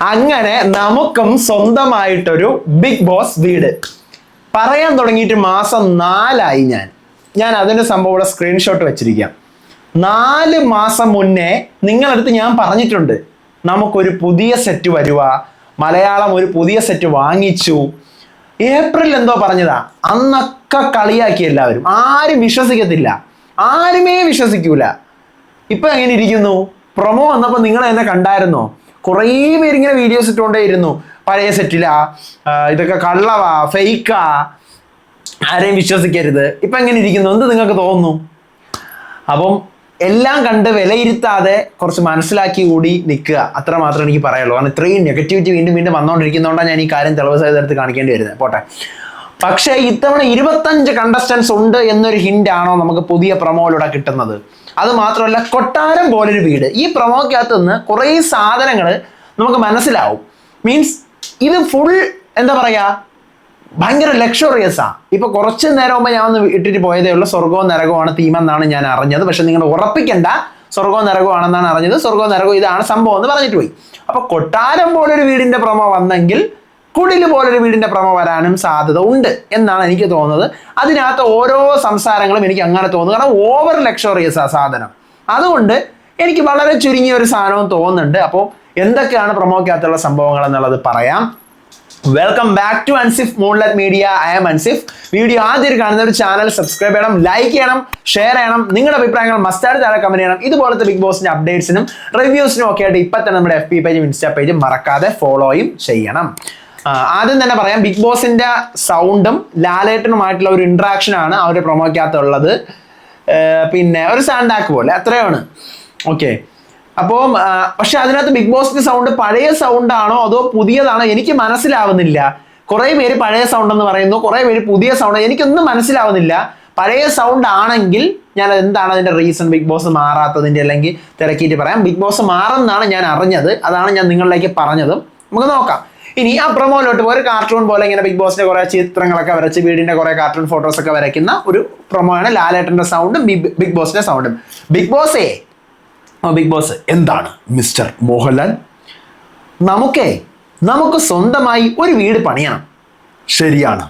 അങ്ങനെ നമുക്കും സ്വന്തമായിട്ടൊരു ബിഗ് ബോസ് വീട് പറയാൻ തുടങ്ങിയിട്ട് മാസം 4 ഞാൻ അതിന്റെ സംഭവം ഇവിടെ സ്ക്രീൻഷോട്ട് വെച്ചിരിക്കാം. 4 മാസം മുന്നേ നിങ്ങളടുത്ത് ഞാൻ പറഞ്ഞിട്ടുണ്ട് നമുക്കൊരു പുതിയ സെറ്റ് വരുക, മലയാളം ഒരു പുതിയ സെറ്റ് വാങ്ങിച്ചു. ഏപ്രിൽ എന്തോ പറഞ്ഞതാ, അന്നൊക്കെ കളിയാക്കി എല്ലാവരും, ആരും വിശ്വസിക്കത്തില്ല, ആരുമേ വിശ്വസിക്കൂല. ഇപ്പൊ എങ്ങനെ ഇരിക്കുന്നു? പ്രൊമോ വന്നപ്പോൾ നിങ്ങൾ എന്നെ കണ്ടായിരുന്നോ? കുറേ പേരിങ്ങനെ വീഡിയോസ് ഇട്ടുകൊണ്ടേയിരുന്നു, പഴയ സെറ്റിലാ, ഇതൊക്കെ കള്ളവാ, ഫേക്കാ, ആരെയും വിശ്വസിക്കരുത്. ഇപ്പൊ എങ്ങനെ ഇരിക്കുന്നു? എന്ത് നിങ്ങൾക്ക് തോന്നുന്നു? അപ്പം എല്ലാം കണ്ട് വിലയിരുത്താതെ കുറച്ച് മനസ്സിലാക്കി കൂടി നിൽക്കുക, അത്ര മാത്രമേ എനിക്ക് പറയുള്ളൂ. കാരണം ഇത്രയും നെഗറ്റിവിറ്റി വീണ്ടും വീണ്ടും വന്നുകൊണ്ടിരിക്കുന്നതുകൊണ്ടാണ് ഞാൻ ഈ കാര്യം തെളിവ് സഹിതം കാണിക്കേണ്ടി വരുന്നത്. പോട്ടെ. പക്ഷേ ഇത്തവണ 25 കണ്ടസ്റ്റൻസ് ഉണ്ട് എന്നൊരു ഹിന്റ് ആണോ നമുക്ക് പുതിയ പ്രൊമോയിലൂടെ കിട്ടുന്നത്? അത് മാത്രമല്ല, കൊട്ടാരം പോലൊരു വീട്. ഈ പ്രൊമോക്കകത്ത് നിന്ന് കുറേ സാധനങ്ങൾ നമുക്ക് മനസ്സിലാവും. മീൻസ് ഇത് ഫുൾ എന്താ പറയാ, ഭയങ്കര ലക്ഷറിയസാ. ഇപ്പൊ കുറച്ച് നേരം മുമ്പ് ഞാൻ ഒന്ന് ഇട്ടിട്ട് പോയതേ ഉള്ളൂ, സ്വർഗവും നരകവുമാണ് തീമെന്നാണ് ഞാൻ അറിഞ്ഞത്. പക്ഷെ നിങ്ങൾ ഉറപ്പിക്കണ്ട, സ്വർഗവും നരകമാണെന്നാണ് അറിഞ്ഞത്. സ്വർഗവും നരകവും ഇതാണ് സംഭവം എന്ന് പറഞ്ഞിട്ട് പോയി. അപ്പൊ കൊട്ടാരം പോലൊരു വീടിന്റെ പ്രൊമോ വന്നെങ്കിൽ കുടില് പോലൊരു വീടിന്റെ പ്രൊമോ വരാനും സാധ്യത ഉണ്ട് എന്നാണ് എനിക്ക് തോന്നുന്നത്. അതിനകത്ത് ഓരോ സംസാരങ്ങളും എനിക്ക് അങ്ങനെ തോന്നുന്നു, കാരണം ഓവർ ലക്ഷറിയസ് ആ സാധനം. അതുകൊണ്ട് എനിക്ക് വളരെ ചുരുങ്ങിയ ഒരു സാധനവും തോന്നുന്നുണ്ട്. അപ്പോൾ എന്തൊക്കെയാണ് പ്രൊമോക്കകത്തുള്ള സംഭവങ്ങൾ എന്നുള്ളത് പറയാം. Welcome back to Ansif moonlight media. I am Ansif. Video ആദ്യം കാണുന്ന ഒരു ചാനൽ സബ്സ്ക്രൈബ് ചെയ്യണം, ലൈക്ക് ചെയ്യണം, ഷെയർ ചെയ്യണം. നിങ്ങളുടെ അഭിപ്രായങ്ങൾ മസ്റ്റായിട്ട് താഴെ കമന്റ് ചെയ്യണം. ഇതുപോലത്തെ ബിഗ് ബോസിന്റെ അപ്ഡേറ്റ്സിനും റിവ്യൂസിനും ഒക്കെ ആയിട്ട് ഇപ്പം തന്നെ നമ്മുടെ FB പേജും ഇൻസ്റ്റാ പേജും മറക്കാതെ ഫോളോയും ചെയ്യണം. ആദ്യം തന്നെ പറയാം, ബിഗ് ബോസിന്റെ സൗണ്ടും ലാലേട്ടനുമായിട്ടുള്ള ഒരു ഇന്ററാക്ഷൻ ആണ് അവരുടെ പ്രൊമോക്കകത്തുള്ളത്. പിന്നെ ഒരു സാൻഡാക്ക് പോലെ, അത്രയാണ്. ഓക്കെ. അപ്പോൾ പക്ഷെ അതിനകത്ത് ബിഗ് ബോസിന്റെ സൗണ്ട് പഴയ സൗണ്ടാണോ അതോ പുതിയതാണോ എനിക്ക് മനസ്സിലാവുന്നില്ല. കുറേ പേര് പഴയ സൗണ്ട് എന്ന് പറയുന്നു, കുറേ പേര് പുതിയ സൗണ്ട്. എനിക്കൊന്നും മനസ്സിലാവുന്നില്ല. പഴയ സൗണ്ട് ആണെങ്കിൽ ഞാൻ എന്താണ് അതിന്റെ റീസൺ, ബിഗ് ബോസ് മാറാത്തതിന്റെ, അല്ലെങ്കിൽ തിരക്കിയിട്ട് പറയാം. ബിഗ് ബോസ് മാറുന്നാണ് ഞാൻ അറിഞ്ഞത്, അതാണ് ഞാൻ നിങ്ങളിലേക്ക് പറഞ്ഞതും. നമുക്ക് നോക്കാം. ഇനി ആ പ്രൊമോയിലോട്ട് ഒരു കാർട്ടൂൺ പോലെ ഇങ്ങനെ ബിഗ് ബോസിന്റെ കുറെ ചിത്രങ്ങളൊക്കെ വരച്ച് വീടിന്റെ കുറെ കാർട്ടൂൺ ഫോട്ടോസ് ഒക്കെ വരയ്ക്കുന്ന ഒരു പ്രൊമോ ആണ്. ലാലേട്ടന്റെ സൗണ്ടും ബിഗ് ബോസിന്റെ സൗണ്ടും. ബിഗ് ബോസ് എന്താണ് മിസ്റ്റർ മോഹൻലാൽ, നമുക്ക് സ്വന്തമായി ഒരു വീട് പണിയണം. ശരിയാണ്,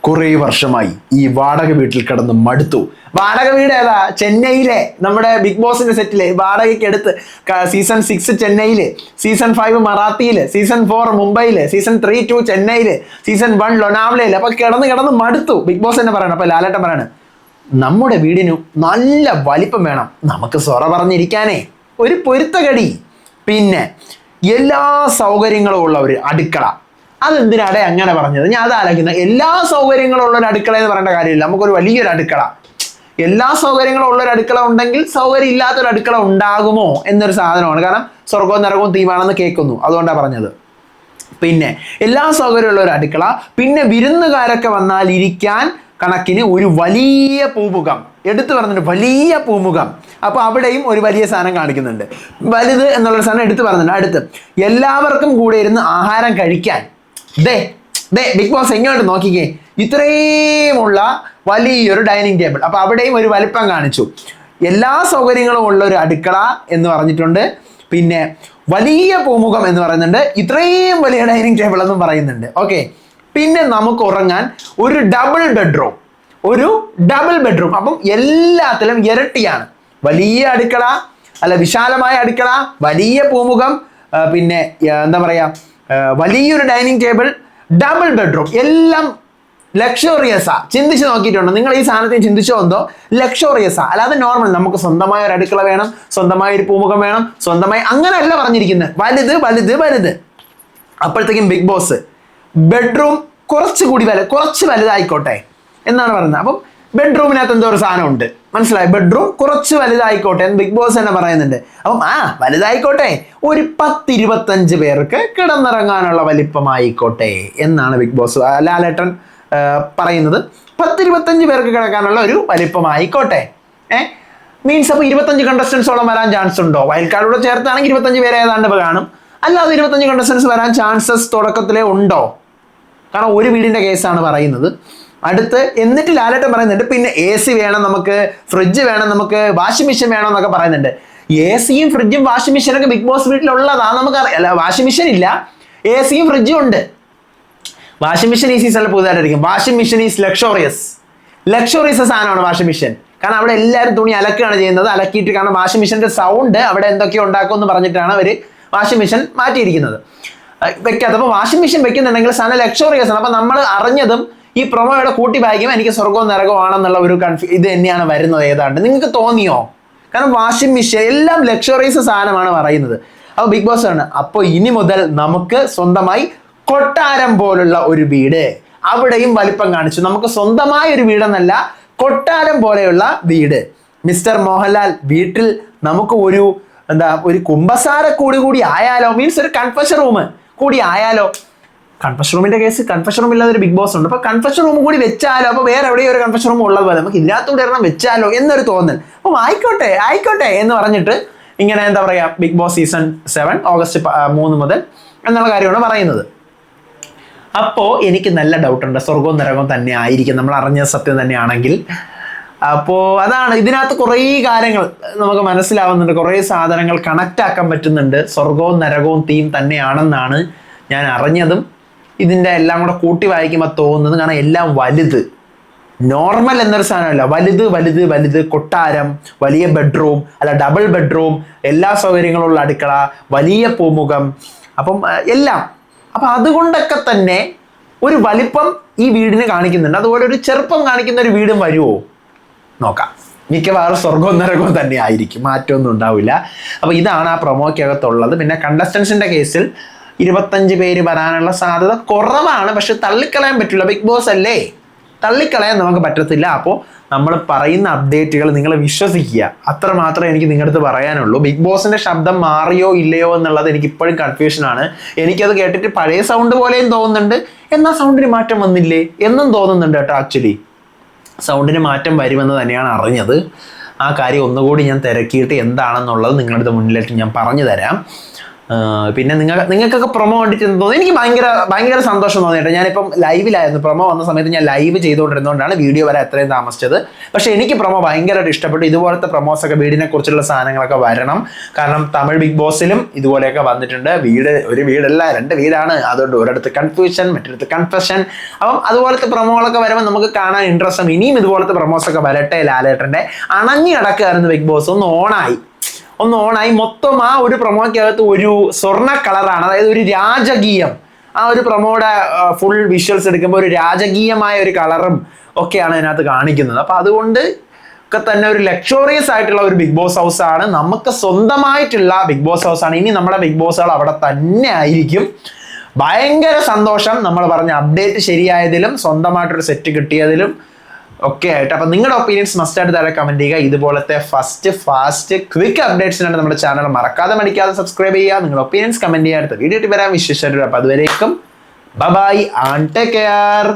കുറേ വർഷമായി ഈ വാടക വീട്ടിൽ കിടന്ന് മടുത്തു. വാടക വീട് ഏതാ? ചെന്നൈയിലെ നമ്മുടെ ബിഗ് ബോസിന്റെ സെറ്റില് വാടകയ്ക്ക് എടുത്ത് സീസൺ 6 ചെന്നൈയില്, സീസൺ 5 മറാത്തിയില്, സീസൺ 4 മുംബൈയില്, സീസൺ 3, 2 ചെന്നൈയില്, സീസൺ 1 ലൊനാവ്ലയില്. അപ്പൊ കിടന്ന് മടുത്തു. ബിഗ് ബോസ് തന്നെ പറയണം. അപ്പൊ ലാലേട്ടൻ പറയാണ്, നമ്മുടെ വീടിനു നല്ല വലിപ്പം വേണം, നമുക്ക് സൊറ പറഞ്ഞിരിക്കാനേ ഒരു പൊരുത്തകടി, പിന്നെ എല്ലാ സൗകര്യങ്ങളും ഉള്ള ഒരു അടുക്കള. അതെന്തിനാടെ അങ്ങനെ പറഞ്ഞത്? ഞാൻ അത് ആലോചിക്കുന്നത്. എല്ലാ സൗകര്യങ്ങളും ഉള്ള ഒരു അടുക്കള എന്ന് പറയേണ്ട കാര്യമില്ല, നമുക്കൊരു വലിയൊരു അടുക്കള. എല്ലാ സൗകര്യങ്ങളും ഉള്ള ഒരു അടുക്കള ഉണ്ടെങ്കിൽ സൗകര്യം ഇല്ലാത്തൊരു അടുക്കള ഉണ്ടാകുമോ എന്നൊരു സാധനമാണ്. കാരണം സ്വർഗവും നരകവും തീമാണെന്ന് കേൾക്കുന്നു, അതുകൊണ്ടാണ് പറഞ്ഞത്. പിന്നെ എല്ലാ സൗകര്യമുള്ള ഒരു അടുക്കള, പിന്നെ വിരുന്നുകാരൊക്കെ വന്നാൽ ഇരിക്കാൻ കണക്കിന് ഒരു വലിയ പൂമുഖം, എടുത്തു പറഞ്ഞിട്ട് വലിയ പൂമുഖം. അപ്പൊ അവിടെയും ഒരു വലിയ സാധനം കാണിക്കുന്നുണ്ട്, വലുത് എന്നുള്ള സാധനം എടുത്തു പറഞ്ഞിട്ടുണ്ട്. അടുത്ത് എല്ലാവർക്കും കൂടെ ഇരുന്ന് ആഹാരം കഴിക്കാൻ, ബിഗ് ബോസ് എങ്ങോട്ട് നോക്കിക്കേ, ഇത്രയുമുള്ള വലിയൊരു ഡൈനിങ് ടേബിൾ. അപ്പൊ അവിടെയും ഒരു വലിപ്പം കാണിച്ചു. എല്ലാ സൗകര്യങ്ങളും ഉള്ള ഒരു അടുക്കള എന്ന് പറഞ്ഞിട്ടുണ്ട്. പിന്നെ വലിയ പൂമുഖം എന്ന് പറയുന്നുണ്ട്. ഇത്രയും വലിയ ഡൈനിങ് ടേബിൾ എന്നും പറയുന്നുണ്ട്. ഓക്കെ. പിന്നെ നമുക്ക് ഉറങ്ങാൻ ഒരു ഡബിൾ ബെഡ്റൂം. അപ്പം എല്ലാത്തിലും ഇരട്ടിയാണ്. വലിയ അടുക്കള, അല്ല വിശാലമായ അടുക്കള, വലിയ പൂമുഖം, പിന്നെ എന്താ പറയാ, വലിയൊരു ഡൈനിങ് ടേബിൾ, ഡബിൾ ബെഡ്റൂം, എല്ലാം ലക്ഷറിയസാ. ചിന്തിച്ച് നോക്കിയിട്ടുണ്ടോ നിങ്ങൾ? ഈ സാധനത്തിന് ചിന്തിച്ചോ എന്തോ? ലക്ഷറിയസാ, അല്ലാതെ നോർമൽ നമുക്ക് സ്വന്തമായ ഒരു അടുക്കള വേണം, സ്വന്തമായ ഒരു പൂമുഖം വേണം, സ്വന്തമായി അങ്ങനെയല്ല പറഞ്ഞിരിക്കുന്നത്. വലുത്. അപ്പോഴത്തേക്കും ബിഗ് ബോസ് ബെഡ്റൂം കുറച്ച് വലുതായിക്കോട്ടെ എന്നാണ് പറയുന്നത്. അപ്പം ബെഡ്റൂമിനകത്ത് എന്തോ ഒരു സാധനം ഉണ്ട്, മനസ്സിലായി? ബെഡ്റൂം കുറച്ച് വലുതായിക്കോട്ടെ എന്ന് ബിഗ് ബോസ് തന്നെ പറയുന്നുണ്ട്. അപ്പം വലുതായിക്കോട്ടെ, ഒരു 10-25 പേർക്ക് കിടന്നിറങ്ങാനുള്ള വലിപ്പമായിക്കോട്ടെ എന്നാണ് ബിഗ് ബോസ് ലാലേട്ടൻ പറയുന്നത്. 10-25 പേർക്ക് കിടക്കാനുള്ള ഒരു വലിപ്പമായിക്കോട്ടെ. മീൻസ് അപ്പോൾ 25 കണ്ടസ്റ്റൻസോളം വരാൻ ചാൻസ് ഉണ്ടോ? വൈൽഡ് കാർഡോടെ ചേർത്താണെങ്കിൽ 25 പേരെ ഏതാണ്ട് കാണും. അല്ലാതെ 25 കണ്ടസ്റ്റൻസ് വരാൻ ചാൻസസ് തുടക്കത്തിലേ ഉണ്ടോ? കാരണം ഒരു വീടിന്റെ കേസാണ് പറയുന്നത്. അടുത്ത് എന്നിട്ട് ലാലേട്ടൻ പറയുന്നുണ്ട് പിന്നെ AC വേണം, നമുക്ക് ഫ്രിഡ്ജ് വേണം, നമുക്ക് വാഷിംഗ് മെഷീൻ വേണം എന്നൊക്കെ പറയുന്നുണ്ട്. എ സിയും ഫ്രിഡ്ജും വാഷിംഗ് മെഷീനൊക്കെ ബിഗ് ബോസ് വീട്ടിലുള്ളതാ നമുക്കറിയാം. അല്ല, വാഷിംഗ് മെഷീൻ ഇല്ല, എ സിയും ഫ്രിഡ്ജും ഉണ്ട്. വാഷിംഗ് മെഷീൻ ഈ സീസണിൽ പുതുതായിട്ടായിരിക്കും. വാഷിംഗ് മെഷീൻ ഈസ് ലക്ഷറിയസ് സാധനമാണ് വാഷിംഗ് മെഷീൻ. കാരണം അവിടെ എല്ലാവരും തുണി അലക്കുകയാണ് ചെയ്യുന്നത്. അലക്കിയിട്ട്, കാരണം വാഷിംഗ് മെഷീൻ്റെ സൗണ്ട് അവിടെ എന്തൊക്കെയോ ഉണ്ടാക്കുമെന്ന് പറഞ്ഞിട്ടാണ് അവർ വാഷിംഗ് മെഷീൻ മാറ്റിയിരിക്കുന്നത്, വെക്കാത്ത. അപ്പോൾ വാഷിംഗ് മെഷീൻ വെക്കുന്നുണ്ടെങ്കിൽ സാധനം ലക്ഷറിയസ് ആണ്. അപ്പോൾ നമ്മൾ അറിഞ്ഞതും ഈ പ്രൊമോയുടെ കൂട്ടി വായിക്കുമ്പോൾ എനിക്ക് സ്വർഗവും നരകവും ആണെന്നുള്ള ഒരു ഇത് തന്നെയാണ് വരുന്നത്. ഏതാണ്ട് നിങ്ങൾക്ക് തോന്നിയോ? കാരണം വാഷിംഗ് മെഷീൻ എല്ലാം ലക്ഷറിയസ് സാധനമാണ് പറയുന്നത്. അപ്പോൾ ബിഗ് ബോസ് ആണ്, അപ്പോൾ ഇനി മുതൽ നമുക്ക് സ്വന്തമായി കൊട്ടാരം പോലുള്ള ഒരു വീട്, അവിടെയും വലിപ്പം കാണിച്ചു. നമുക്ക് സ്വന്തമായ ഒരു വീടെന്നല്ല, കൊട്ടാരം പോലെയുള്ള വീട്. മിസ്റ്റർ മോഹൻലാൽ, വീട്ടിൽ നമുക്ക് ഒരു കുമ്പസാര കൂടി ആയാലോ, മീൻസ് ഒരു കൺഫഷൻ റൂം കൂടി ആയാലോ. കൺഫഷൻ റൂമിന്റെ കേസ്, കൺഫഷൻ റൂം ഇല്ലാതെ ഒരു ബിഗ് ബോസ് ഉണ്ട്. അപ്പൊ കൺഫഷൻ റൂം കൂടി വെച്ചാലോ, അപ്പൊ വേറെ എവിടെയോ ഒരു കൺഫഷൻ റൂം ഉള്ളത് പോലെ നമുക്ക് ഇതിനകത്തൂടെ ഒരെണ്ണം വെച്ചാലോ എന്നൊരു തോന്നൽ. അപ്പം ആയിക്കോട്ടെ എന്ന് പറഞ്ഞിട്ട് ഇങ്ങനെ എന്താ പറയാ, ബിഗ് ബോസ് സീസൺ 7 ഓഗസ്റ്റ് 3 മുതൽ എന്നുള്ള കാര്യമാണ് പറയുന്നത്. അപ്പോൾ എനിക്ക് നല്ല ഡൗട്ടുണ്ട്, സ്വർഗവും നരകവും തന്നെ ആയിരിക്കും നമ്മൾ അറിഞ്ഞ സത്യം തന്നെയാണെങ്കിൽ. അപ്പോൾ അതാണ്, ഇതിനകത്ത് കുറേ കാര്യങ്ങൾ നമുക്ക് മനസ്സിലാവുന്നുണ്ട്, കുറേ സാധനങ്ങൾ കണക്റ്റ് ആക്കാൻ പറ്റുന്നുണ്ട്. സ്വർഗവും നരകവും തീം തന്നെയാണെന്നാണ് ഞാൻ അറിഞ്ഞതും ഇതിൻ്റെ എല്ലാം കൂടെ കൂട്ടി വായിക്കുമ്പോൾ തോന്നുന്നത്. കാരണം എല്ലാം വലുത്, നോർമൽ എന്നൊരു സാധനമല്ല, വലുത് കൊട്ടാരം, വലിയ ബെഡ്റൂം, അല്ല ഡബിൾ ബെഡ്റൂം, എല്ലാ സൗകര്യങ്ങളുള്ള അടുക്കള, വലിയ പൂമുഖം, അപ്പം എല്ലാം. അപ്പം അതുകൊണ്ടൊക്കെ തന്നെ ഒരു വലിപ്പം ഈ വീടിന് കാണിക്കുന്നുണ്ട്. അതുപോലെ ഒരു ചെറുപ്പം കാണിക്കുന്ന ഒരു വീടും വരുമോ നോക്കാം. മിക്കവാറും സ്വർഗവും നരകവും തന്നെ ആയിരിക്കും, മാറ്റമൊന്നും ഉണ്ടാവില്ല. അപ്പോൾ ഇതാണ് ആ പ്രൊമോക്കകത്തുള്ളത്. പിന്നെ കണ്ടസ്റ്റൻസിൻ്റെ കേസിൽ 25 പേര് വരാനുള്ള സാധ്യത കുറവാണ്. പക്ഷെ തള്ളിക്കളയാൻ പറ്റില്ല, ബിഗ് ബോസ് അല്ലേ, തള്ളിക്കളയാൻ നമുക്ക് പറ്റത്തില്ല. അപ്പോൾ നമ്മൾ പറയുന്ന അപ്ഡേറ്റുകൾ നിങ്ങൾ വിശ്വസിക്കുക, അത്ര മാത്രമേ എനിക്ക് നിങ്ങളുടെ അടുത്ത് പറയാനുള്ളൂ. ബിഗ് ബോസിന്റെ ശബ്ദം മാറിയോ ഇല്ലയോ എന്നുള്ളത് എനിക്ക് ഇപ്പോഴും കൺഫ്യൂഷനാണ്. എനിക്കത് കേട്ടിട്ട് പഴയ സൗണ്ട് പോലെയും തോന്നുന്നുണ്ട്, എന്നാൽ സൗണ്ടിന് മാറ്റം വന്നില്ലേ എന്നും തോന്നുന്നുണ്ട് കേട്ടോ. ആക്ച്വലി സൗണ്ടിന് മാറ്റം വരുമെന്ന് തന്നെയാണ് അറിഞ്ഞത്. ആ കാര്യം ഒന്നുകൂടി ഞാൻ തിരക്കിയിട്ട് എന്താണെന്നുള്ളത് നിങ്ങളുടെ അടുത്ത് മുന്നിലേക്ക് ഞാൻ പറഞ്ഞു തരാം. പിന്നെ നിങ്ങൾക്കൊക്കെ പ്രൊമോ കണ്ടിട്ട് തോന്നി? എനിക്ക് ഭയങ്കര സന്തോഷം തോന്നിയിട്ട്. ഞാനിപ്പം ലൈവിലായിരുന്നു, പ്രൊമോ വന്ന സമയത്ത് ഞാൻ ലൈവ് ചെയ്തുകൊണ്ടിരുന്നതുകൊണ്ടാണ് വീഡിയോ വരെ അത്രയും താമസിച്ചത്. പക്ഷേ എനിക്ക് പ്രൊമോ ഭയങ്കരമായിട്ട് ഇഷ്ടപ്പെട്ടു. ഇതുപോലത്തെ പ്രൊമോസൊക്കെ, വീടിനെ കുറിച്ചുള്ള സാധനങ്ങളൊക്കെ വരണം. കാരണം തമിഴ് ബിഗ് ബോസിലും ഇതുപോലെയൊക്കെ വന്നിട്ടുണ്ട്. ഒരു വീടല്ല, 2 വീടാണ്. അതുകൊണ്ട് ഒരിടത്ത് കൺഫ്യൂഷൻ, മറ്റൊരിടത്ത് കൺഫെഷൻ. അപ്പം അതുപോലത്തെ പ്രൊമോകളൊക്കെ വരുമ്പോൾ നമുക്ക് കാണാൻ ഇൻട്രസ്റ്റും. ഇനിയും ഇതുപോലത്തെ പ്രൊമോസൊക്കെ വരട്ടെ. ലാലേട്ടൻ്റെ അണഞ്ഞു കിടക്കുകയായിരുന്നു ബിഗ് ബോസ്, ഒന്ന് ഓണായി മൊത്തം. ആ ഒരു പ്രൊമോക്കകത്ത് ഒരു സ്വർണ്ണ കളറാണ്, അതായത് ഒരു രാജകീയം. ആ ഒരു പ്രൊമോയുടെ ഫുൾ വിഷ്വൽസ് എടുക്കുമ്പോൾ ഒരു രാജകീയമായ ഒരു കളറും ഒക്കെയാണ് അതിനകത്ത് കാണിക്കുന്നത്. അപ്പം അതുകൊണ്ട് ഒക്കെ തന്നെ ഒരു ലക്ഷറിയസ് ആയിട്ടുള്ള ഒരു ബിഗ് ബോസ് ഹൗസ് ആണ്, നമുക്ക് സ്വന്തമായിട്ടുള്ള ബിഗ് ബോസ് ഹൗസ് ആണ്. ഇനി നമ്മുടെ ബിഗ് ബോസുകൾ അവിടെ തന്നെ ആയിരിക്കും. ഭയങ്കര സന്തോഷം നമ്മൾ പറഞ്ഞ അപ്ഡേറ്റ് ശരിയായതിലും സ്വന്തമായിട്ടൊരു സെറ്റ് കിട്ടിയതിലും ഒക്കെ ആയിട്ട്. അപ്പം നിങ്ങളുടെ ഒപ്പീനിയൻസ് മസ്റ്റായിട്ട് താഴെ കമൻറ്റ് ചെയ്യുക. ഇതുപോലത്തെ ഫാസ്റ്റ് ക്വിക്ക് അപ്ഡേറ്റ്സിനാണ് നമ്മുടെ ചാനൽ മടിക്കാതെ സബ്സ്ക്രൈബ് ചെയ്യുക. നിങ്ങളുടെ ഒപ്പീനിയൻസ് കമൻറ്റ് ചെയ്യുക. അടുത്ത വീഡിയോ വരാൻ വിശേഷമായിട്ട്. അപ്പം അതുവരേക്കും ബൈ ആൻഡ് ടേക്ക് കെയർ.